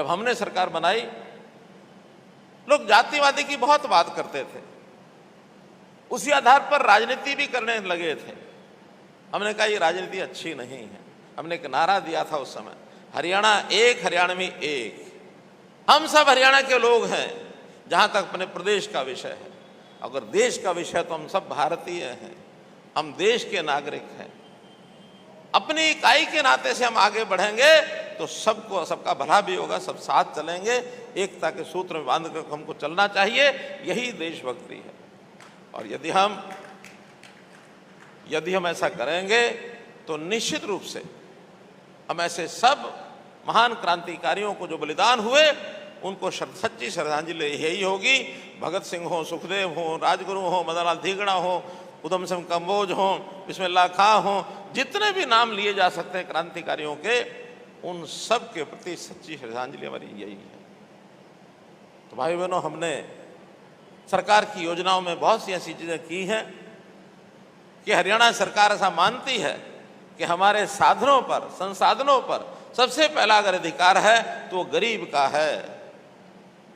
हमने सरकार बनाई, लोग जातिवादी की बहुत बात करते थे, उसी आधार पर राजनीति भी करने लगे थे। हमने कहा ये राजनीति अच्छी नहीं है। हमने एक नारा दिया था उस समय, हरियाणा एक, हरियाणवी एक। हम सब हरियाणा के लोग हैं जहां तक अपने प्रदेश का विषय है। अगर देश का विषय तो हम सब भारतीय हैं, हम देश के नागरिक हैं। अपनी इकाई के नाते से हम आगे बढ़ेंगे तो सबको, सबका भला भी होगा, सब साथ चलेंगे, एकता के सूत्र में बांध कर हमको चलना चाहिए। यही देशभक्ति है। और यदि हम ऐसा करेंगे तो निश्चित रूप से हम ऐसे सब महान क्रांतिकारियों को जो बलिदान हुए उनको सच्ची श्रद्धांजलि यही होगी। भगत सिंह हो, सुखदेव हो, राजगुरु हो, मदनलाल धींगड़ा हो, उधम सिंह कंबोज हो, बिस्मिल्लाह खां हो, जितने भी नाम लिए जा सकते हैं क्रांतिकारियों के, उन सब के प्रति सच्ची श्रद्धांजलि हमारी यही है। तो भाई बहनों, हमने सरकार की योजनाओं में बहुत सी ऐसी चीज़ें की हैं कि हरियाणा सरकार ऐसा मानती है कि हमारे साधनों पर, संसाधनों पर सबसे पहला अगर अधिकार है तो वो गरीब का है।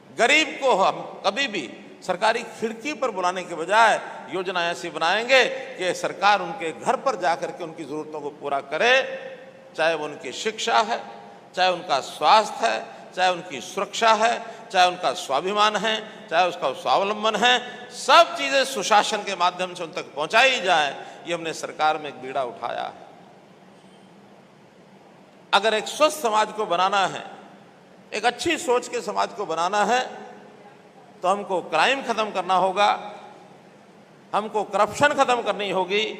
गरीब को हम कभी भी सरकारी खिड़की पर बुलाने के बजाय योजना ऐसी बनाएंगे कि सरकार उनके घर पर जाकर के उनकी ज़रूरतों को पूरा करे, चाहे वो उनकी शिक्षा है, चाहे उनका स्वास्थ्य है, चाहे उनकी सुरक्षा है, चाहे उनका स्वाभिमान है, चाहे उसका स्वावलंबन है। सब चीज़ें सुशासन के माध्यम से उन तक पहुंचाई जाए, ये हमने सरकार में एक बीड़ा उठाया है। अगर एक स्वस्थ समाज को बनाना है, एक अच्छी सोच के समाज को बनाना है, तो हमको क्राइम खत्म करना होगा, हमको करप्शन खत्म करनी होगी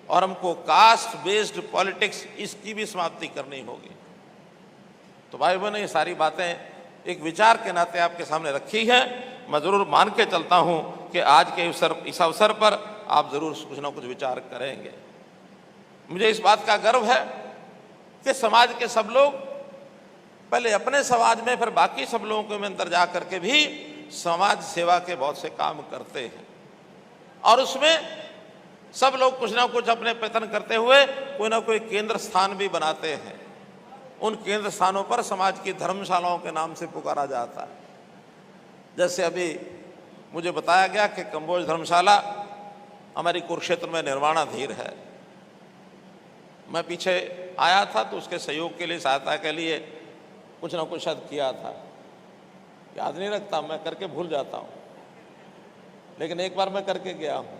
और हमको कास्ट बेस्ड पॉलिटिक्स इसकी भी समाप्ति करनी होगी। तो भाई बहनों, ये सारी बातें एक विचार के नाते आपके सामने रखी है। मैं ज़रूर मान के चलता हूँ कि आज के इस अवसर पर आप ज़रूर कुछ ना कुछ विचार करेंगे। मुझे इस बात का गर्व है कि समाज के सब लोग पहले अपने समाज में, फिर बाकी सब लोगों के अंदर जा करके भी समाज सेवा के बहुत से काम करते हैं और उसमें सब लोग कुछ ना कुछ अपने प्रयत्न करते हुए कोई ना कोई केंद्र स्थान भी बनाते हैं। उन केंद्र स्थानों पर समाज की धर्मशालाओं के नाम से पुकारा जाता है। जैसे अभी मुझे बताया गया कि कंबोज धर्मशाला हमारी कुरुक्षेत्र में निर्माणाधीन है। मैं पीछे आया था तो उसके सहयोग के लिए, सहायता के लिए कुछ ना कुछ शायद किया था, याद नहीं रखता, मैं करके भूल जाता हूँ, लेकिन एक बार मैं करके गया हूँ,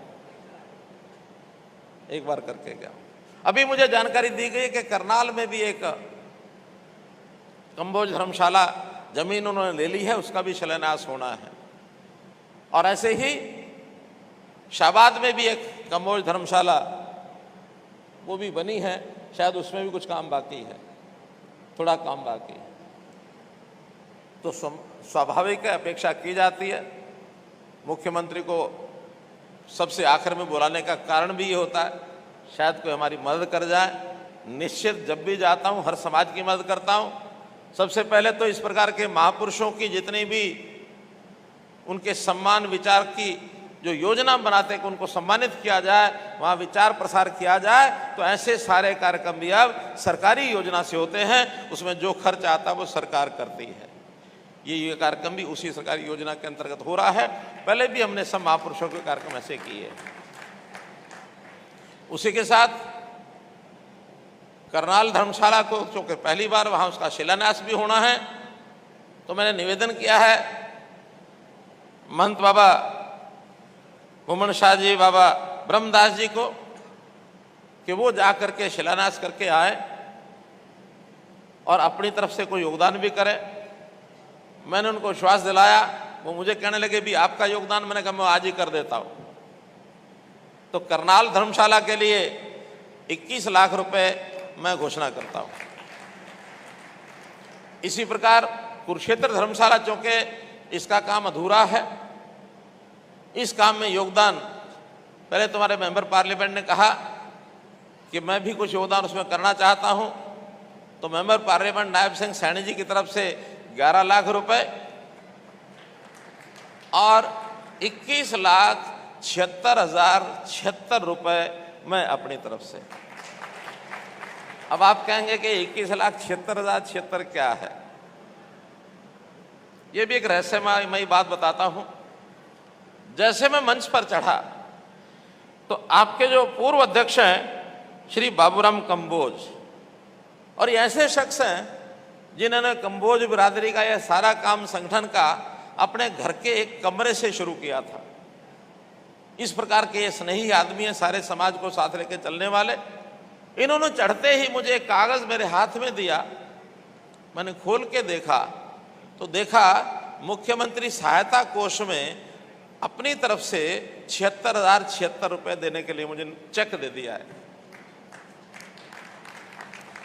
एक बार करके गया हूँ। अभी मुझे जानकारी दी गई कि करनाल में भी एक कंबोज धर्मशाला जमीन उन्होंने ले ली है, उसका भी शिलान्यास होना है। और ऐसे ही शाहबाद में भी एक कंबोज धर्मशाला वो भी बनी है, शायद उसमें भी कुछ काम बाकी है, थोड़ा काम बाकी है। तो स्वाभाविक है, अपेक्षा की जाती है। मुख्यमंत्री को सबसे आखिर में बुलाने का कारण भी ये होता है, शायद कोई हमारी मदद कर जाए। निश्चित जब भी जाता हूँ हर समाज की मदद करता हूँ। सबसे पहले तो इस प्रकार के महापुरुषों की जितनी भी उनके सम्मान विचार की जो योजना बनाते हैं कि उनको सम्मानित किया जाए, वहाँ विचार प्रसार किया जाए, तो ऐसे सारे कार्यक्रम भी अब सरकारी योजना से होते हैं। उसमें जो खर्च आता है वो सरकार करती है। ये कार्यक्रम भी उसी सरकारी योजना के अंतर्गत हो रहा है। पहले भी हमने सब महापुरुषों के कार्यक्रम ऐसे किए। उसी के साथ करनाल धर्मशाला को चूँकि पहली बार वहाँ उसका शिलान्यास भी होना है, तो मैंने निवेदन किया है महंत बाबा मुमन शाह जी, बाबा ब्रह्मदास जी को कि वो जा करके शिलान्यास करके आए और अपनी तरफ से कोई योगदान भी करें। मैंने उनको विश्वास दिलाया, वो मुझे कहने लगे भी आपका योगदान, मैंने कहा मैं आज ही कर देता हूँ। तो करनाल धर्मशाला के लिए 21 लाख रुपए मैं घोषणा करता हूँ। इसी प्रकार कुरुक्षेत्र धर्मशाला, चूँकि इसका काम अधूरा है, इस काम में योगदान, पहले तुम्हारे मेंबर पार्लियामेंट ने कहा कि मैं भी कुछ योगदान उसमें करना चाहता हूं, तो मेंबर पार्लियामेंट नायब सिंह सैनी जी की तरफ से 11 लाख रुपए और 21,76,076 रुपए मैं अपनी तरफ से। अब आप कहेंगे कि 21,76,076 क्या है? ये भी एक रहस्यमयी बात बताता हूं। जैसे मैं मंच पर चढ़ा तो आपके जो पूर्व अध्यक्ष हैं श्री बाबूराम कंबोज, और ये ऐसे शख्स हैं जिन्होंने कंबोज बिरादरी का यह सारा काम संगठन का अपने घर के एक कमरे से शुरू किया था। इस प्रकार के ये स्नेही आदमी हैं, सारे समाज को साथ लेकर चलने वाले। इन्होंने चढ़ते ही मुझे एक कागज मेरे हाथ में दिया। मैंने खोल के देखा तो देखा मुख्यमंत्री सहायता कोष में अपनी तरफ से 76,076 रुपए देने के लिए मुझे चेक दे दिया है।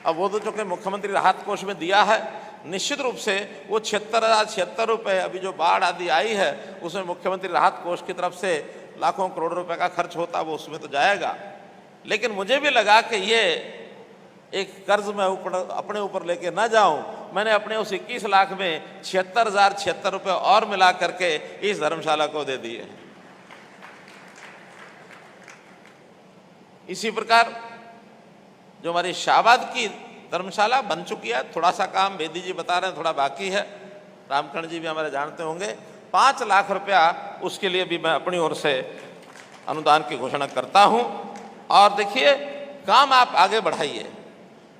अब वो तो चूंकि मुख्यमंत्री राहत कोष में दिया है, निश्चित रूप से वो 76,076 रुपए अभी जो बाढ़ आदि आई है उसमें मुख्यमंत्री राहत कोष की तरफ से लाखों करोड़ रुपए का खर्च होता, वो उसमें तो जाएगा। लेकिन मुझे भी लगा कि ये एक कर्ज मैं अपने ऊपर लेके ना जाऊं। मैंने अपने उस 21 लाख में 76,076 रुपए और मिला करके इस धर्मशाला को दे दिए। इसी प्रकार जो हमारी शाहबाद की धर्मशाला बन चुकी है, थोड़ा सा काम बेदी जी बता रहे हैं थोड़ा बाकी है, रामकरण जी भी हमारे जानते होंगे, 5 लाख रुपया उसके लिए भी मैं अपनी ओर से अनुदान की घोषणा करता हूं। और देखिए, काम आप आगे बढ़ाइए,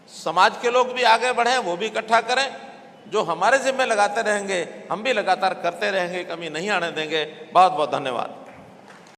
समाज के लोग भी आगे बढ़ें, वो भी इकट्ठा करें। जो हमारे जिम्मे लगाते रहेंगे हम भी लगातार करते रहेंगे, कमी नहीं आने देंगे। बहुत बहुत धन्यवाद।